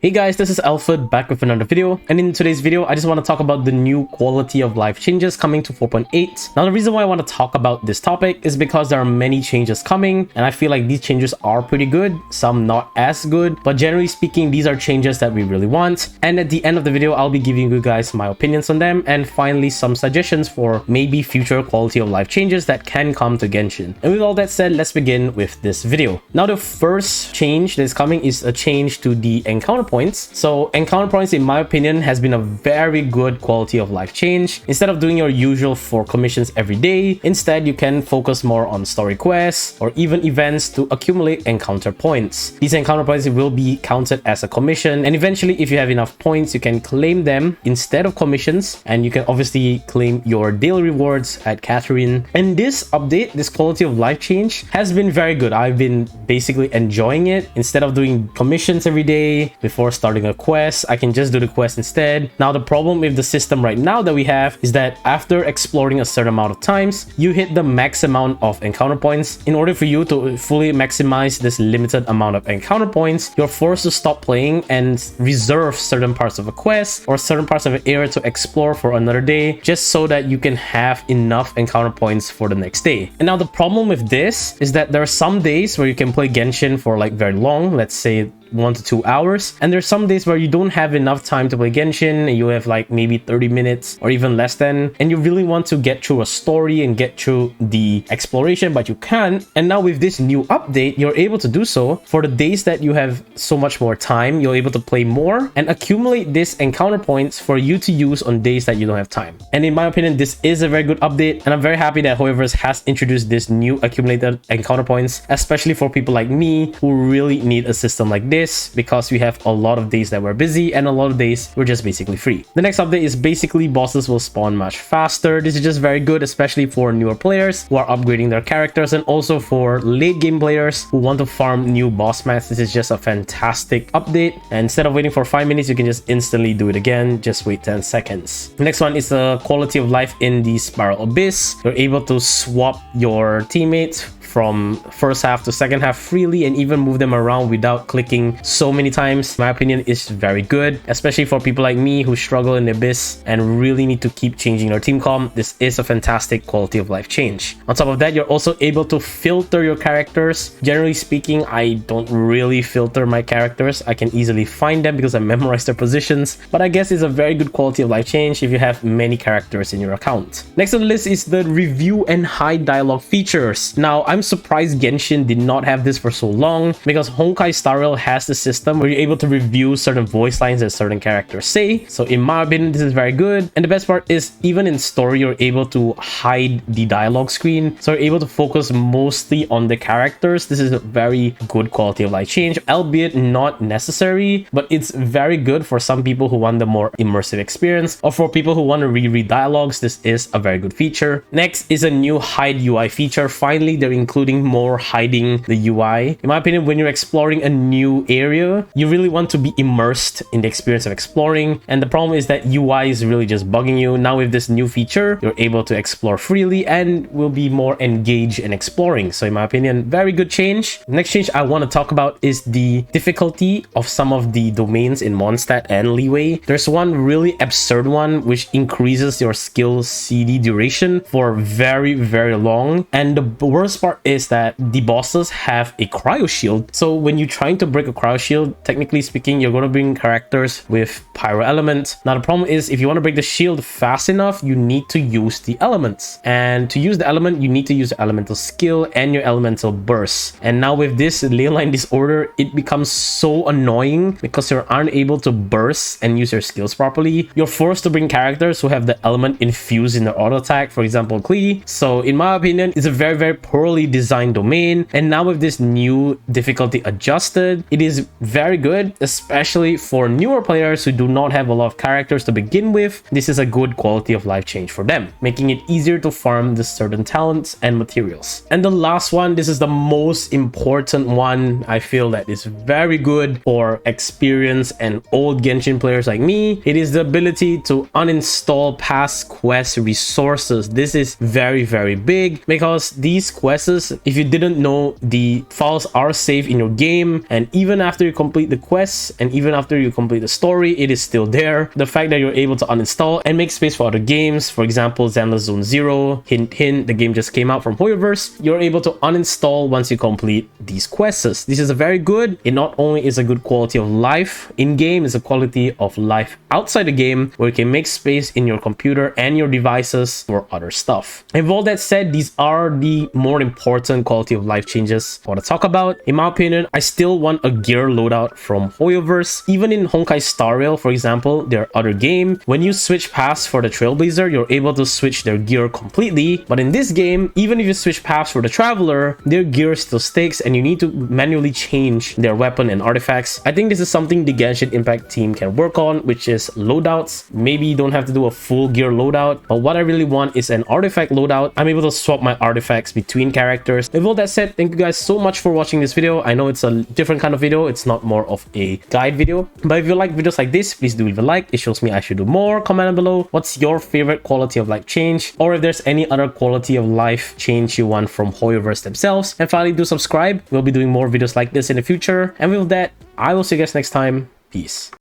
Hey guys, this is Alfred back with another video, and in today's video I just want to talk about the new quality of life changes coming to 4.8. Now the reason why I want to talk about this topic is because there are many changes coming, and I feel like these changes are pretty good, some not as good, but generally speaking these are changes that we really want. And at the end of the video I'll be giving you guys my opinions on them and finally some suggestions for maybe future quality of life changes that can come to Genshin. And with all that said, let's begin with this video. Now the first change that is coming is a change to the encounter points. So encounter points, in my opinion, has been a very good quality of life change. Instead of doing your usual 4 commissions every day, instead you can focus more on story quests or even events to accumulate encounter points. These encounter points will be counted as a commission, and eventually if you have enough points you can claim them instead of commissions, and you can obviously claim your daily rewards at Catherine. And this update, this quality of life change, has been very good. I've been basically enjoying it. Instead of doing commissions every day before starting a quest, I can just do the quest instead. Now the problem with the system right now that we have is that after exploring a certain amount of times, you hit the max amount of encounter points. In order for you to fully maximize this limited amount of encounter points, you're forced to stop playing and reserve certain parts of a quest or certain parts of an area to explore for another day, just so that you can have enough encounter points for the next day. And now the problem with this is that there are some days where you can play Genshin for like very long, let's say 1 to 2 hours, and there's some days where you don't have enough time to play Genshin and you have like maybe 30 minutes or even less than, and you really want to get through a story and get through the exploration but you can't. And now with this new update you're able to do so. For the days that you have so much more time, you're able to play more and accumulate these encounter points for you to use on days that you don't have time. And in my opinion this is a very good update, and I'm very happy that Hoyoverse has introduced this new accumulated encounter points, especially for people like me who really need a system like this, because we have a lot of days that we're busy and a lot of days we're just basically free. The next update is basically bosses will spawn much faster. This is just very good, especially for newer players who are upgrading their characters, and also for late game players who want to farm new boss mats. This is just a fantastic update, and instead of waiting for 5 minutes you can just instantly do it again. Just wait 10 seconds. The next one is the quality of life in the Spiral Abyss. You're able to swap your teammates from first half to second half freely and even move them around without clicking so many times. My opinion is very good, especially for people like me who struggle in the Abyss and really need to keep changing their team comp. This is a fantastic quality of life change. On top of that, you're also able to filter your characters. Generally speaking, I don't really filter my characters. I can easily find them because I memorize their positions, but I guess it's a very good quality of life change if you have many characters in your account. Next on the list is the review and hide dialogue features. Now I'm surprised Genshin did not have this for so long, because Honkai Star Rail has the system where you're able to review certain voice lines that certain characters say. So in my opinion this is very good, and the best part is even in story you're able to hide the dialogue screen, so you're able to focus mostly on the characters. This is a very good quality of life change, albeit not necessary, but it's very good for some people who want the more immersive experience, or for people who want to reread dialogues. This is a very good feature. Next is a new hide UI feature. Finally, they're including more hiding the UI. In my opinion, when you're exploring a new area, you really want to be immersed in the experience of exploring, and the problem is that UI is really just bugging you. Now with this new feature, you're able to explore freely and will be more engaged in exploring. So in my opinion, very good change. Next change I want to talk about is the difficulty of some of the domains in Mondstadt and Leeway. There's one really absurd one which increases your skill CD duration for very long, and the worst part is that the bosses have a cryo shield. So when you're trying to break a cryo shield, technically speaking, you're going to bring characters with pyro element. Now the problem is, if you want to break the shield fast enough, you need to use the elements, and to use the element you need to use the elemental skill and your elemental burst. And now with this ley line disorder, it becomes so annoying because you aren't able to burst and use your skills properly. You're forced to bring characters who have the element infused in their auto attack, for example Klee. So in my opinion, it's a very poorly designed domain, and now with this new difficulty adjusted, it is very good, especially for newer players who do not have a lot of characters to begin with. This is a good quality of life change for them, making it easier to farm the certain talents and materials. And the last one, this is the most important one. I feel that is very good for experienced and old Genshin players like me. It is the ability to uninstall past quest resources. This is very big, because these quests quests. If you didn't know, the files are saved in your game, and even after you complete the quests and even after you complete the story, it is still there. The fact that you're able to uninstall and make space for other games, for example Zenless Zone Zero, hint hint, the game just came out from Hoyoverse, you're able to uninstall once you complete these quests. This is a very good. It not only is a good quality of life in game, it's a quality of life outside the game where you can make space in your computer and your devices for other stuff. And with all that said, these are the more important quality of life changes I want to talk about. In my opinion, I still want a gear loadout from Hoyoverse. Even in Honkai Star Rail, for example, their other game, when you switch paths for the Trailblazer, you're able to switch their gear completely. But in this game, even if you switch paths for the Traveler, their gear still sticks and you need to manually change their weapon and artifacts. I think this is something the Genshin Impact team can work on, which is loadouts. Maybe you don't have to do a full gear loadout, but what I really want is an artifact loadout. I'm able to swap my artifacts between characters. With all that said, thank you guys so much for watching this video. I know it's a different kind of video. It's not more of a guide video, but if you like videos like this, please do leave a like. It shows me I should do more. Comment down below what's your favorite quality of life change, or if there's any other quality of life change you want from Hoyoverse themselves. And finally, do subscribe. We'll be doing more videos like this in the future. And with that, I will see you guys next time. Peace.